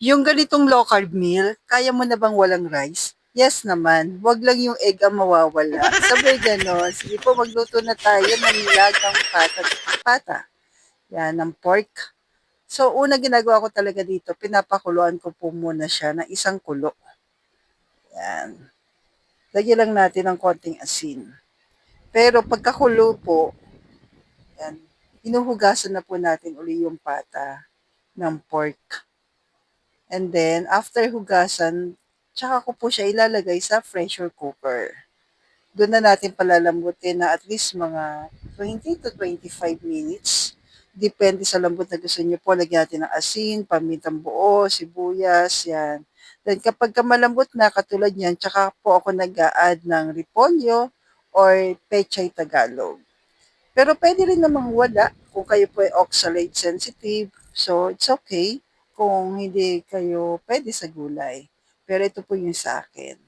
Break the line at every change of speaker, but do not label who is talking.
Yung ganitong low carb meal, kaya mo na bang walang rice? Yes naman, wag lang yung egg ang mawawala. Sabay gano'n. Sige po, magluto na tayo ng nilagang pata. Yan, ng pork. So, una ginagawa ko talaga dito, pinapakuluan ko po muna siya ng isang kulo. Yan. Lagyan lang natin ng konting asin. Pero pagkakulo po, yan, hinuhugasan na po natin uli yung pata ng pork. And then, after hugasan, tsaka ko po siya ilalagay sa pressure cooker. Doon na natin palalambutin na at least mga 20 to 25 minutes. Depende sa lambot na gusto niyo po. Lagyan natin ng asin, pamintang buo, sibuyas, yan. Then kapag malambot na, katulad niyan, tsaka po ako nag-a-add ng repolyo or pechay Tagalog. Pero pwede rin namang wala kung kayo po ay oxalate sensitive. So, it's okay kung hindi kayo pwede sa gulay. Pero ito po yung sa akin.